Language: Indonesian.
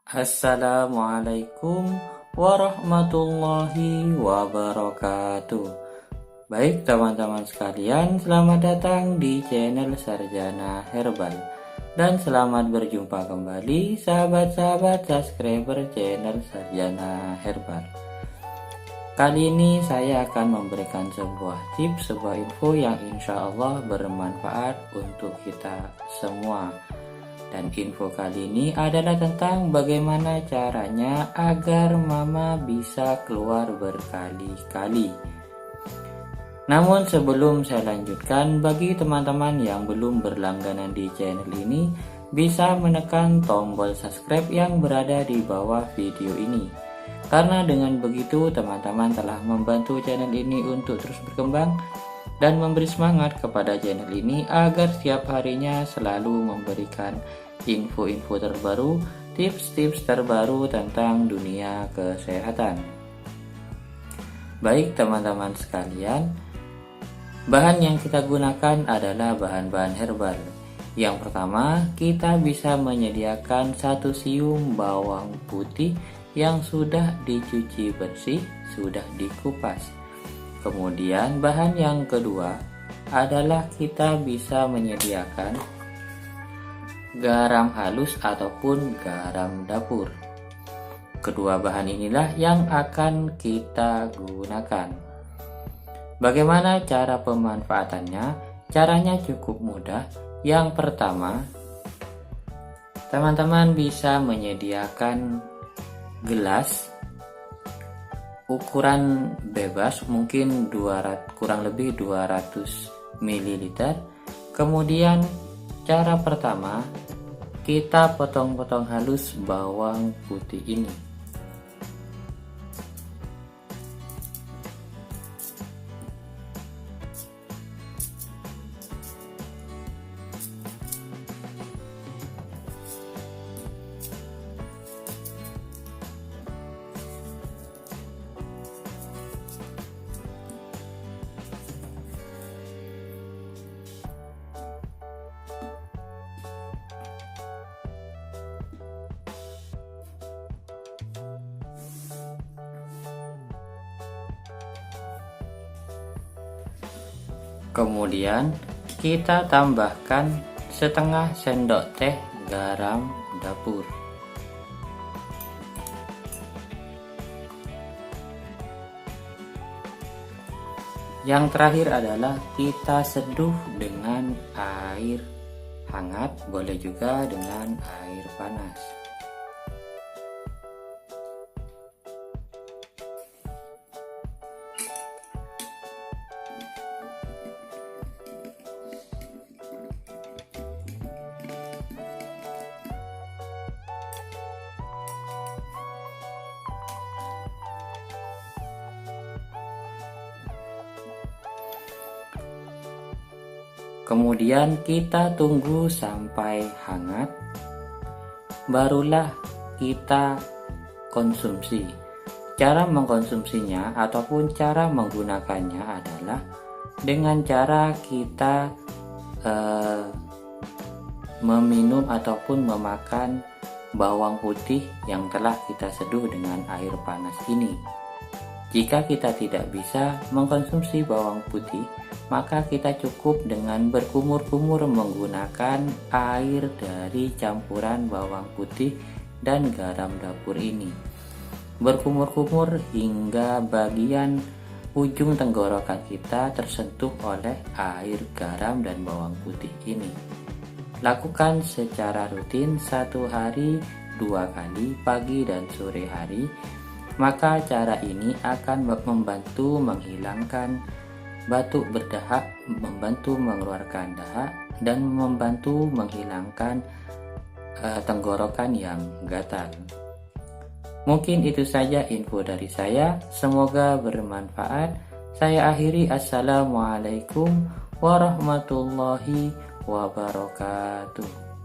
Assalamualaikum warahmatullahi wabarakatuh. Baik teman-teman sekalian, selamat datang di channel Sarjana Herbal. Dan selamat berjumpa kembali sahabat-sahabat subscriber channel Sarjana Herbal. Kali ini saya akan memberikan sebuah tips, sebuah info yang insya Allah bermanfaat untuk kita semua. Dan info kali ini adalah tentang bagaimana caranya agar mama bisa keluar berkali-kali. Namun sebelum saya lanjutkan, bagi teman-teman yang belum berlangganan di channel ini, bisa menekan tombol subscribe yang berada di bawah video ini. Karena dengan begitu teman-teman telah membantu channel ini untuk terus berkembang dan memberi semangat kepada channel ini agar setiap harinya selalu memberikan info-info terbaru, tips-tips terbaru tentang dunia kesehatan. Baik teman-teman sekalian, bahan yang kita gunakan adalah bahan-bahan herbal. Yang pertama, kita bisa menyediakan 1 siung bawang putih yang sudah dicuci bersih, sudah dikupas. Kemudian bahan yang kedua adalah kita bisa menyediakan garam halus ataupun garam dapur. Kedua bahan inilah yang akan kita gunakan. Bagaimana cara pemanfaatannya? Caranya cukup mudah. Yang pertama, teman-teman bisa menyediakan gelas ukuran bebas, mungkin kurang lebih 200 ml. Kemudian cara pertama, kita potong-potong halus bawang putih ini. Kemudian kita tambahkan setengah sendok teh garam dapur. Yang terakhir adalah kita seduh dengan air hangat, boleh juga dengan air panas. Kemudian kita tunggu sampai hangat, barulah kita konsumsi. Cara mengkonsumsinya ataupun cara menggunakannya adalah dengan cara kita meminum ataupun memakan bawang putih yang telah kita seduh dengan air panas ini. Jika kita tidak bisa mengkonsumsi bawang putih, maka kita cukup dengan berkumur-kumur menggunakan air dari campuran bawang putih dan garam dapur ini. Berkumur-kumur hingga bagian ujung tenggorokan kita tersentuh oleh air garam dan bawang putih ini. Lakukan secara rutin 1 hari 2 kali, pagi dan sore hari. Maka cara ini akan membantu menghilangkan batuk berdahak, membantu mengeluarkan dahak, dan membantu menghilangkan tenggorokan yang gatal. Mungkin itu saja info dari saya, semoga bermanfaat. Saya akhiri, assalamualaikum warahmatullahi wabarakatuh.